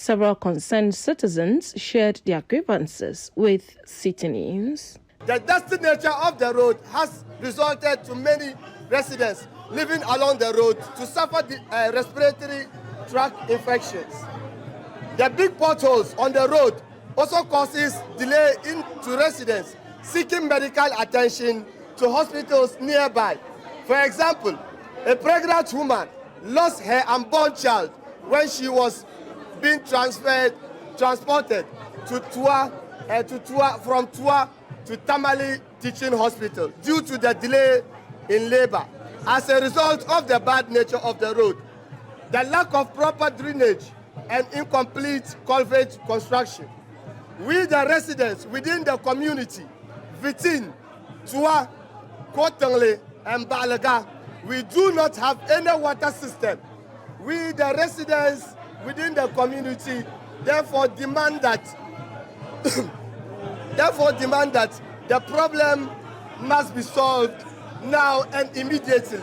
Several concerned citizens shared their grievances with Citi News. The dusty nature of the road has resulted to many residents living along the road to suffer the respiratory tract infections. The big potholes on the road also causes delay to residents seeking medical attention to hospitals nearby. For example, a pregnant woman lost her unborn child when she was being transported to Tua, from Tua to Tamale Teaching Hospital due to the delay in labor as a result of the bad nature of the road, the lack of proper drainage and incomplete culvert construction. We, the residents within the community, Vittin, Tua, Kotingle and Balaga, we do not have any water system. We, the residents within the community, therefore demand that the problem must be solved now and immediately.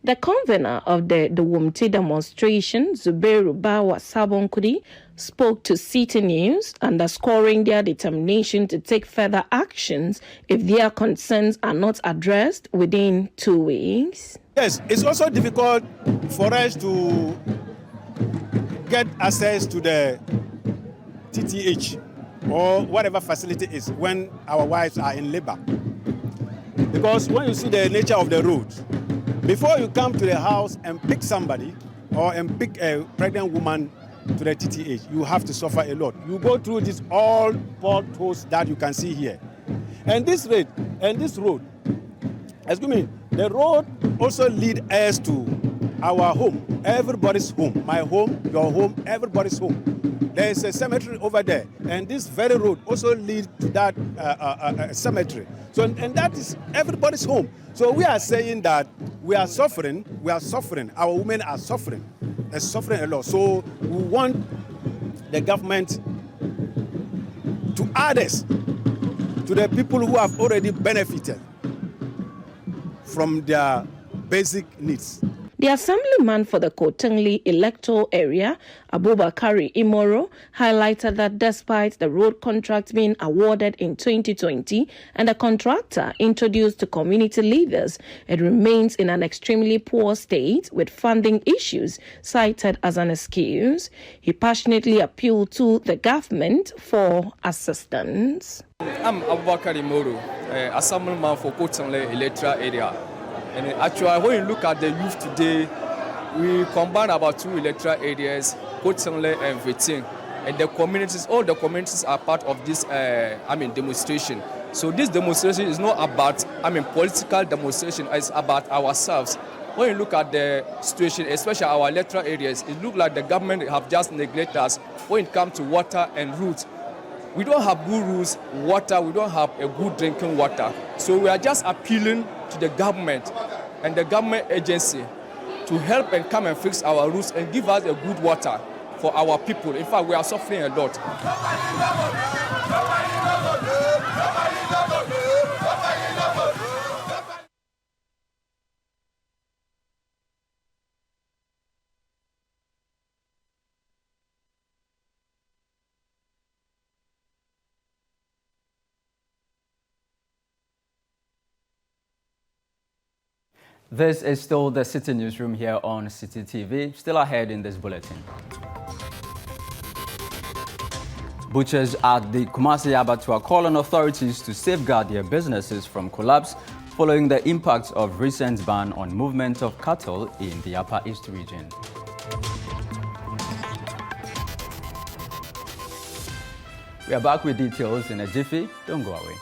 The convener of the Wumti demonstration, Zubairu Bawa Sabonkudi, spoke to Citi News, underscoring their determination to take further actions if their concerns are not addressed within 2 weeks. Yes, it's also difficult for us to get access to the TTH or whatever facility is when our wives are in labor. Because when you see the nature of the road, before you come to the house and pick somebody and pick a pregnant woman to the TTH, you have to suffer a lot. You go through these all potholes that you can see here. And this road, the road also leads us to our home, everybody's home, my home, your home, everybody's home. There is a cemetery over there, and this very road also leads to that cemetery. So, and that is everybody's home. So we are saying that we are suffering, our women are suffering a lot. So we want the government to add us to the people who have already benefited from their basic needs. The assemblyman for the Kotingle electoral area, Abubakari Imoro, highlighted that despite the road contract being awarded in 2020 and the contractor introduced to community leaders, it remains in an extremely poor state with funding issues cited as an excuse. He passionately appealed to the government for assistance. I'm Abubakari Imoro, assemblyman for Kotingle electoral area. And actually, when you look at the youth today, we combine about 2 electoral areas, Kotingle and Vittin. And the communities, all the communities are part of this, demonstration. So this demonstration is not about, political demonstration, it's about ourselves. When you look at the situation, especially our electoral areas, it looks like the government have just neglected us when it comes to water and roads. We don't have good roads, water, we don't have a good drinking water. So we are just appealing to the government and the government agency to help and come and fix our roads and give us a good water for our people. In fact, we are suffering a lot. This is still the Citi Newsroom here on Citi TV. Still ahead in this bulletin. Butchers at the Kumasi Abattoir call on authorities to safeguard their businesses from collapse following the impact of recent ban on movement of cattle in the Upper East region. We are back with details in a jiffy. Don't go away.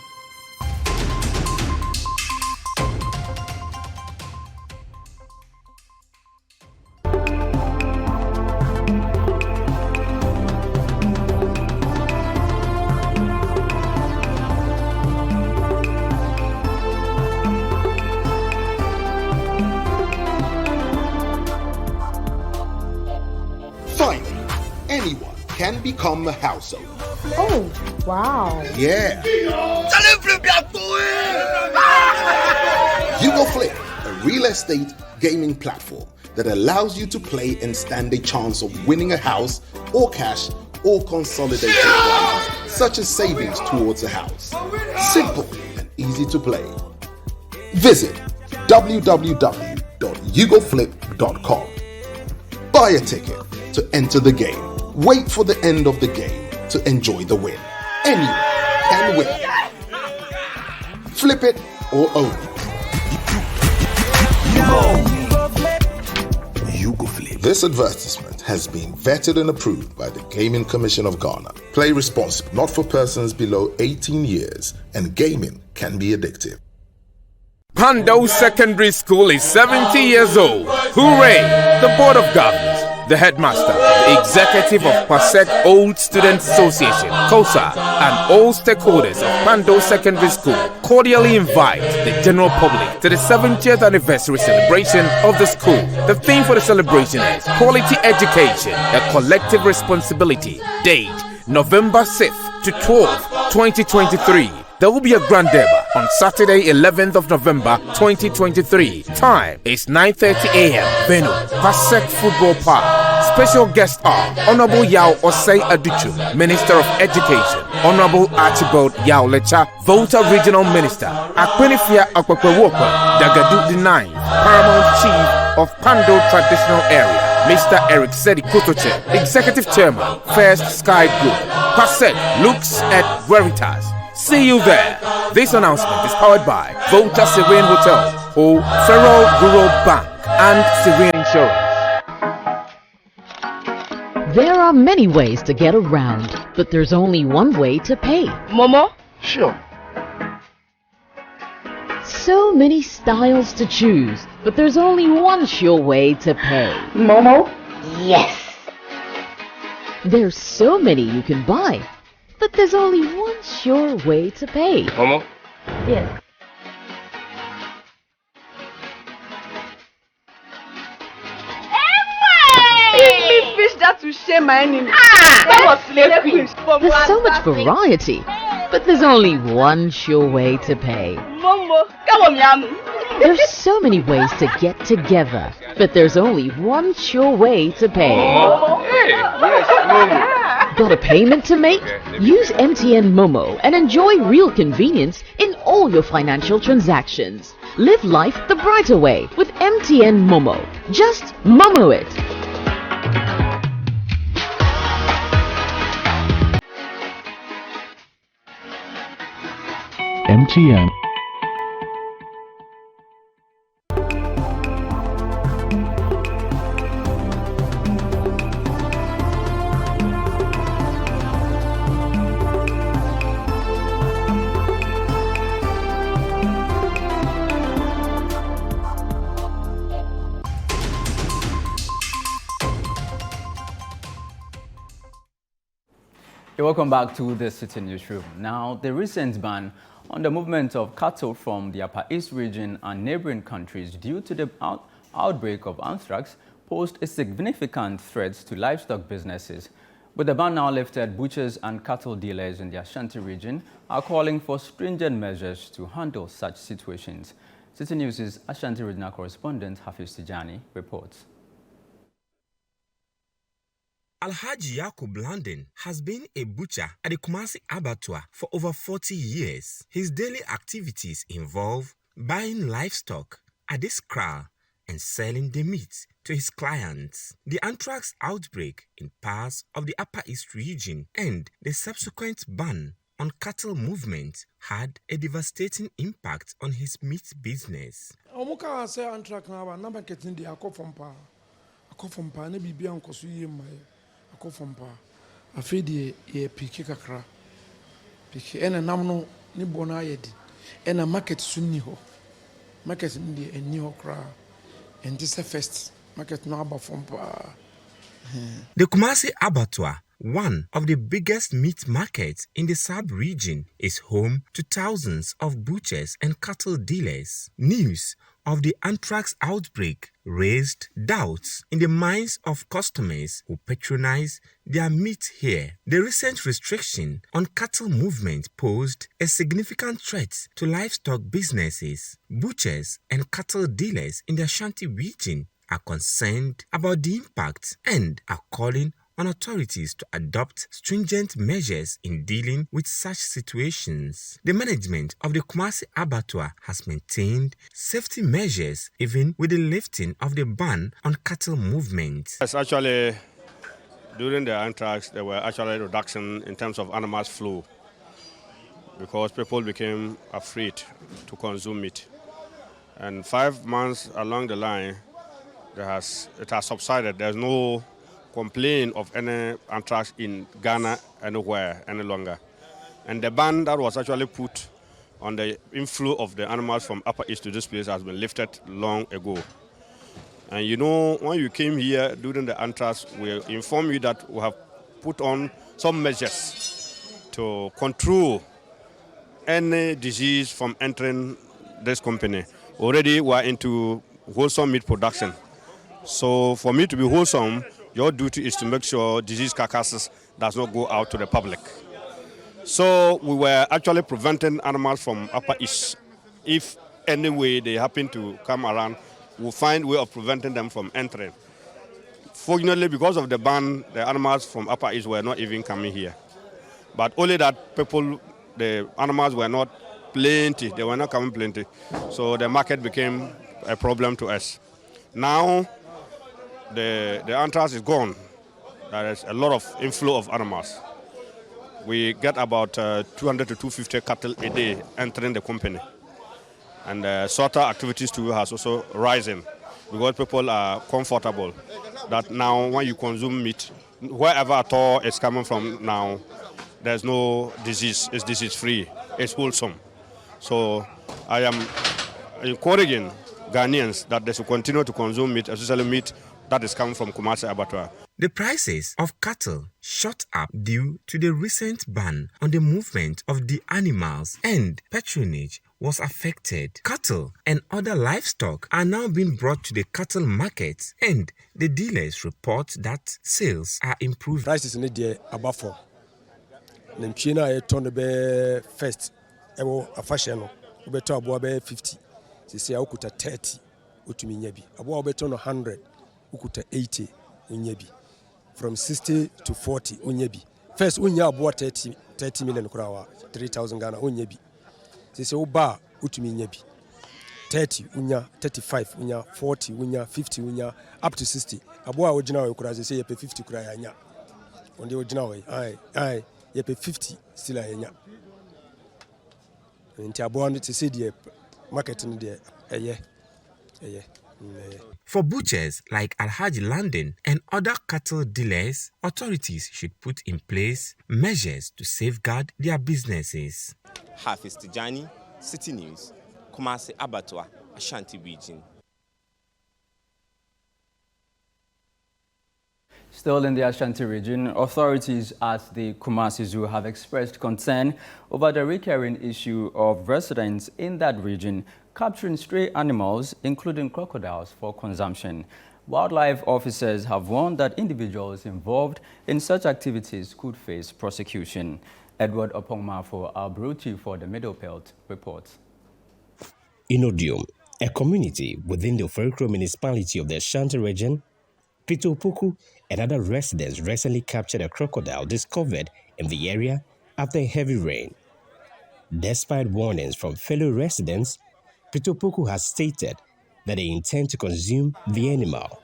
Anyone can become a household. Oh, wow. Yeah. You Go Flip, a real estate gaming platform that allows you to play and stand a chance of winning a house or cash or consolidated prizes, such as savings towards a house. Simple and easy to play. Visit www.ugoflip.com. Buy a ticket to enter the game. Wait for the end of the game to enjoy the win. Anyone can win. Flip it or own it. This advertisement has been vetted and approved by the Gaming Commission of Ghana. Play responsibly, not for persons below 18 years, and gaming can be addictive. Pando Secondary School is 70 years old. Hooray! The Board of Governors, the Headmaster, the Executive of PASEC Old Students Association, COSA, and all stakeholders of Pando Secondary School cordially invite the general public to the 70th anniversary celebration of the school. The theme for the celebration is Quality Education, a Collective Responsibility. Date, November 6th to 12th, 2023. There will be a grand deba on Saturday, 11th of November, 2023. Time is 9:30 a.m. Venue, PASEC Football Park. Special guests are Honorable Yao Osei Aduchu, Minister of Education, Honorable Archibald Yao Lecha, Volta Regional Minister, Akwenifia Akwekwewopa, Dagadu the Ninth, Paramount Chief of Pando Traditional Area, Mr. Eric Sedi Kutoche, Executive Chairman, First Sky Group. PASEC looks at Veritas. See you there. This announcement is powered by Volta Serene Hotel, or Ferrol Guru Bank, and Serene Insurance. There are many ways to get around, but there's only one way to pay. Momo? Sure. So many styles to choose, but there's only one sure way to pay. Momo? Yes. There's so many you can buy, but there's only one sure way to pay. Momo? Yes. Fish that will share my enemy. That was slave queen. There's so much variety, but there's only one sure way to pay. Momo, come on, Yam. There's so many ways to get together, but there's only one sure way to pay. Momo. Yes, Momo. Got a payment to make? Use MTN Momo and enjoy real convenience in all your financial transactions. Live life the brighter way with MTN Momo. Just Momo it. MTN. Welcome back to the Citi Newsroom. Now, the recent ban on the movement of cattle from the Upper East region and neighboring countries due to the outbreak of anthrax posed a significant threat to livestock businesses. With the ban now lifted, butchers and cattle dealers in the Ashanti region are calling for stringent measures to handle such situations. Citi News' Ashanti regional correspondent Hafiz Tijani reports. Alhaji Yakub Landon has been a butcher at the Kumasi Abattoir for over 40 years. His daily activities involve buying livestock at this kraal and selling the meat to his clients. The anthrax outbreak in parts of the Upper East region and the subsequent ban on cattle movement had a devastating impact on his meat business. Afedi ye piki kakra piki ena namno ni bona yedi ena market sunni ho market ndi eni ho kra and this first market no aba fompa. The Kumasi Abattoir, one of the biggest meat markets in the sub-region, is home to thousands of butchers and cattle dealers. News of the anthrax outbreak raised doubts in the minds of customers who patronize their meat here. The recent restriction on cattle movement posed a significant threat to livestock businesses. Butchers and cattle dealers in the Ashanti region are concerned about the impact and are calling on authorities to adopt stringent measures in dealing with such situations. The management of the Kumasi Abattoir has maintained safety measures even with the lifting of the ban on cattle movement. Yes, actually, during the anthrax, there were actually a reduction in terms of animals flow because people became afraid to consume it. And 5 months along the line, it has subsided. There's no complaint of any anthrax in Ghana anywhere any longer. And the ban that was actually put on the inflow of the animals from Upper East to this place has been lifted long ago. And you know, when you came here during the anthrax, we informed you that we have put on some measures to control any disease from entering this company. Already we are into wholesome meat production. So for me to be wholesome, your duty is to make sure disease carcasses does not go out to the public. So we were actually preventing animals from Upper East. If any way they happen to come around, we'll find a way of preventing them from entering. Fortunately, because of the ban, the animals from Upper East were not even coming here. But only that the animals were not plenty, they were not coming plenty. So the market became a problem to us. Now, the anthrax is gone. There is a lot of inflow of animals. We get about 200 to 250 cattle a day entering the company. And slaughter activities too has also risen because people are comfortable that now when you consume meat, wherever at all it's coming from now, there's no disease, it's disease free, it's wholesome. So I am encouraging Ghanaians that they should continue to consume meat, especially meat that is coming from Kumasi Abattoir. The prices of cattle shot up due to the recent ban on the movement of the animals, and patronage was affected. Cattle and other livestock are now being brought to the cattle markets, and the dealers report that sales are improving. Prices in the above for. China a ton be first. Ewo afashion no. Ubeto abo be 50. Sisi ya ukuta 30. Utumi nyebi. Abo ubeto no 100. Ukuta 80. Unyebi. From 60 to 40 unyebi. First unya abo 30 million kurawa 3,000 Ghana unyebi. Sisi uba utumi nyebi. 30 unya, 35 unya, 40 unya, 50 unya, up to 60. Abo a original we kura sisi yepe 50 kura ya nya. Onde original we. Aye. Yepe 50 still a nya. Nti abo no to see the market in there. For butchers like Alhaji London and other cattle dealers, authorities should put in place measures to safeguard their businesses. Hafiz Tijani, Citi News, Kumasi Abattoir, Ashanti region. Still in the Ashanti region, authorities at the Kumasi Zoo have expressed concern over the recurring issue of residents in that region capturing stray animals, including crocodiles, for consumption. Wildlife officers have warned that individuals involved in such activities could face prosecution. Edward Opongmafo Albruchi for the Middle Belt reports. In Odium, a community within the Oferikro municipality of the Ashanti region, Pritopoku and other residents recently captured a crocodile discovered in the area after a heavy rain. Despite warnings from fellow residents, Pritopoku has stated that they intend to consume the animal.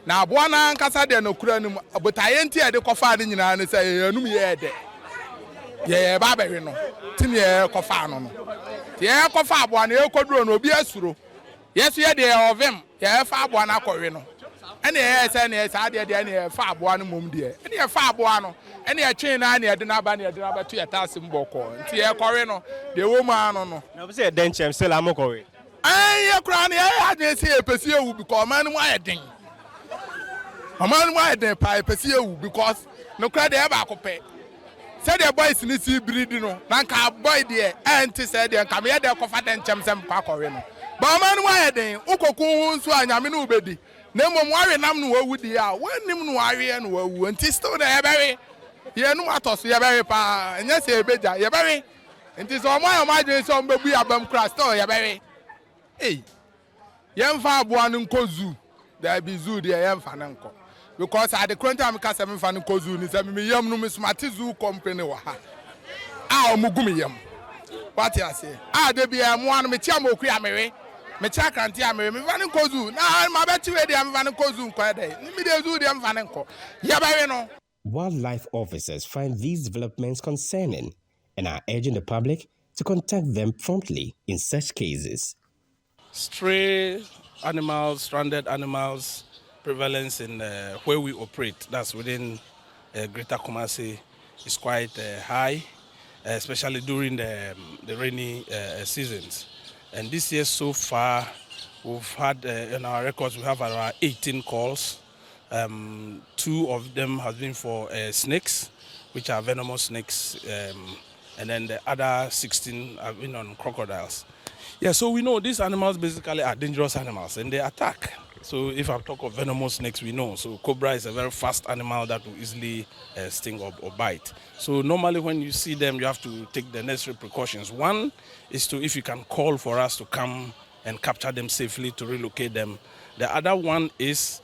Na abwana nkasa de no kura nim abotaye nti e de kofa de nyina ne say enum ye de ye ba ba hwe no timi ye kofa no no ye kofa abwana ye koduro no obi asuro yeso ye de ovem ye fa abwana akɔhwe no ene ye say ne sa de de ne ye fa abwana mom de ene ye fa abwana no ene ye twen na ne ye de na ba ne ye de na ba to ye taase mbɔkɔ nti ye kɔhwe no de wo ma no no na be say den chem still amokɔhwe ye kura ne ye hadwe say e pesi ewu because man mu ayɛ den. Man why they pay because no credit ever compare. Said the boys need to breed no. Nanka boy there and said they come here they cover them champs and pack or no. But man why they ukoku so anyaminu bedi. Nemo worry nam no wu dia. When nim no worry and wu until still the ebere. Ye no atos ye ebere pa. Enya se ebeja ye ebere. Until so my imagine so mbebu abam crash still ye ebere. Hey. Yemfa aboa no nkozu. There be zoo there yemfa na nko. Because at the current time ka 7 fa no nkozu ni se me yam no me smart zoo company wa ha. Ah omugumi yam. What you say? Ah de bia mo an me tia mo ku amere. Me cha kanti amere me fa no nkozu. Na ma beti we de am fa no nkozu nko de. Ni me de zoo de am fa no nko. Ye ba we no. Wildlife officers find these developments concerning and are urging the public to contact them promptly in such cases. Stray animals, stranded animals, prevalence in where we operate, that's within Greater Kumasi, is quite high, especially during the rainy seasons. And this year so far, we've had in our records, we have around 18 calls. 2 of them have been for snakes, which are venomous snakes, and then the other 16 have been on crocodiles. Yeah, so we know these animals basically are dangerous animals and they attack. So if I talk of venomous snakes, we know. So cobra is a very fast animal that will easily sting or bite. So normally when you see them, you have to take the necessary precautions. One is to, if you can call for us to come and capture them safely, to relocate them. The other one is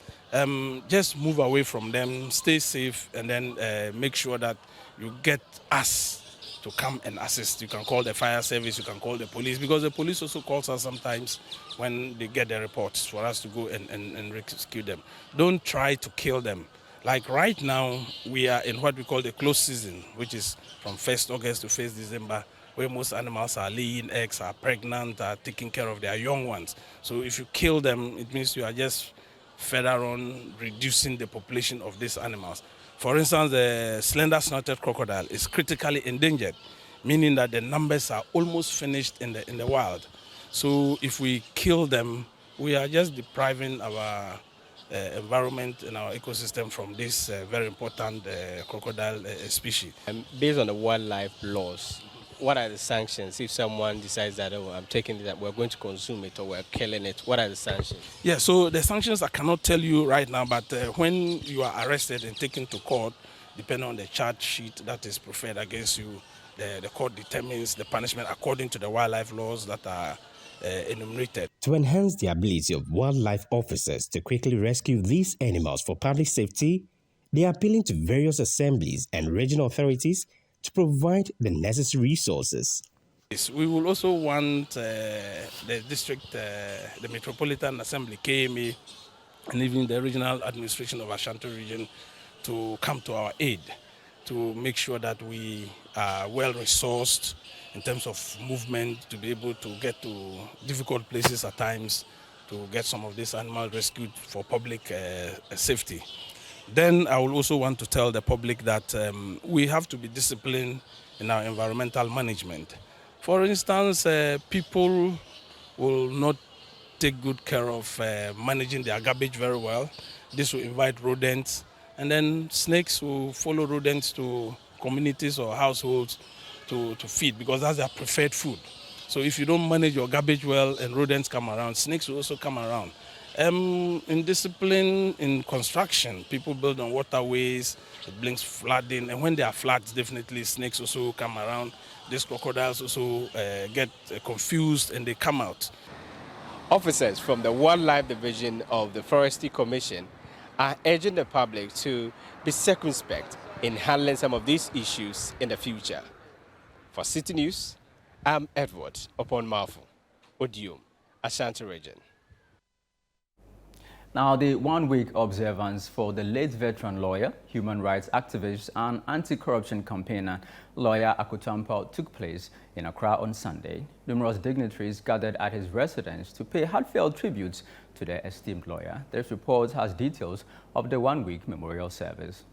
just move away from them, stay safe, and then make sure that you get us to come and assist. You can call the fire service, you can call the police, because the police also calls us sometimes when they get the reports for us to go and rescue them. Don't try to kill them. Like right now, we are in what we call the close season, which is from 1st August to 1st December, where most animals are laying eggs, are pregnant, are taking care of their young ones. So if you kill them, it means you are just further on reducing the population of these animals. For instance, the slender-snouted crocodile is critically endangered, meaning that the numbers are almost finished in the wild. So if we kill them, we are just depriving our environment and our ecosystem from this very important crocodile species. Based on the wildlife laws, what are the sanctions if someone decides that, oh, I'm taking it, that we're going to consume it or we're killing it? What are the sanctions? Yeah, so the sanctions I cannot tell you right now, but when you are arrested and taken to court, depending on the charge sheet that is preferred against you, the court determines the punishment according to the wildlife laws that are enumerated. To enhance the ability of wildlife officers to quickly rescue these animals for public safety, they are appealing to various assemblies and regional authorities to provide the necessary resources. We will also want the district, the Metropolitan Assembly, KMA, and even the regional administration of Ashanti region to come to our aid to make sure that we are well resourced in terms of movement to be able to get to difficult places at times to get some of these animals rescued for public safety. Then I will also want to tell the public that we have to be disciplined in our environmental management. For instance, people will not take good care of managing their garbage very well. This will invite rodents, and then snakes will follow rodents to communities or households to feed, because that's their preferred food. So if you don't manage your garbage well and rodents come around, snakes will also come around. In discipline, in construction, people build on waterways, it brings flooding, and when there are floods, definitely snakes also come around. These crocodiles also get confused and they come out. Officers from the Wildlife Division of the Forestry Commission are urging the public to be circumspect in handling some of these issues in the future. For Citi News, I'm Edward Upon-Marfo, Odium, Ashanti Region. Now, the one-week observance for the late veteran lawyer, human rights activist and anti-corruption campaigner, lawyer Kotingle took place in Accra on Sunday. Numerous dignitaries gathered at his residence to pay heartfelt tributes to their esteemed lawyer. This report has details of the one-week memorial service.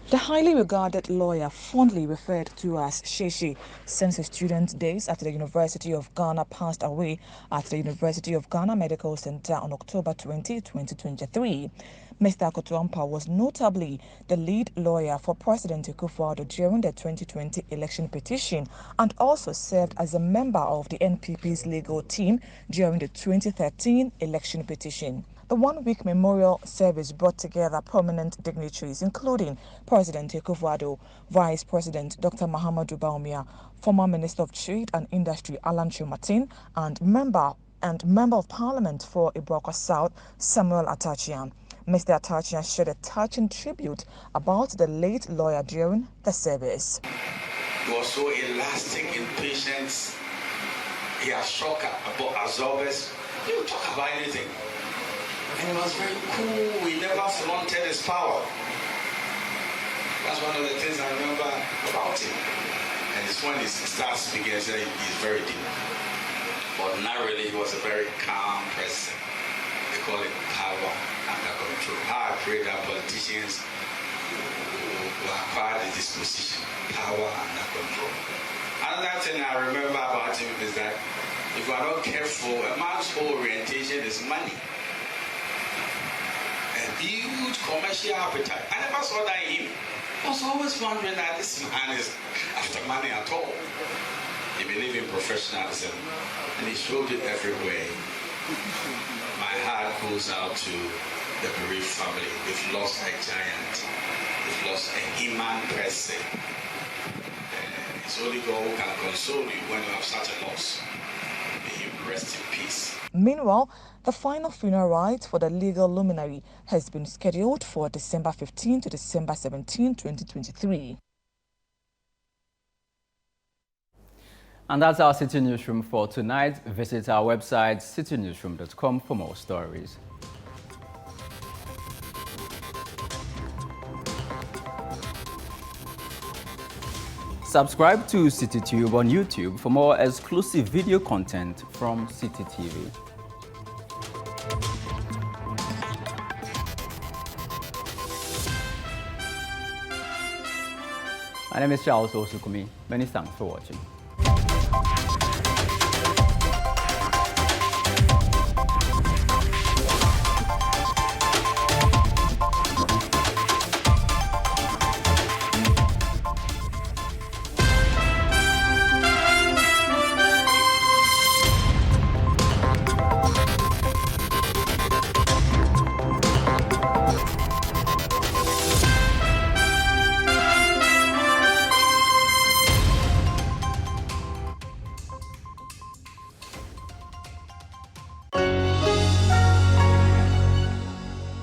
The highly regarded lawyer, fondly referred to as Sheshi, since his student days after the University of Ghana, passed away at the University of Ghana Medical Center on October 20, 2023. Mr. Kotingle was notably the lead lawyer for President Akufo-Addo during the 2020 election petition and also served as a member of the NPP's legal team during the 2013 election petition. The one-week memorial service brought together prominent dignitaries, including President Akufo-Addo, Vice President Dr. Mahamudu Bawumia, former Minister of Trade and Industry Alan Chiu-Martin, and Member of Parliament for Ibroko South, Samuel Atachian. Mr. Atachian shared a touching tribute about the late lawyer during the service. He was so elastic in patience. He has shock about absorbers. He would talk about anything. And he was very cool. He never flaunted his power. That's one of the things I remember about him. And it's when he starts speaking, he's very deep. Ordinarily, he was a very calm person. They call it power under control. How I pray that politicians will acquire the disposition, power under control. Another thing I remember about him is that if you are not careful, a man's whole orientation is money. A huge commercial appetite. I never saw that in him. I was always wondering that this man is after money at all. He believed in professionalism, and he showed it everywhere. My heart goes out to the bereaved family. We've lost a giant. We've lost a human person. It's only God who can console you when you have such a loss. May you rest in peace. Meanwhile, the final funeral rite for the legal luminary has been scheduled for December 15 to December 17, 2023. And that's our City Newsroom for tonight. Visit our website, citynewsroom.com, for more stories. Subscribe to CityTube on YouTube for more exclusive video content from Citi TV. My name is Charles Osukumi. Many thanks for watching.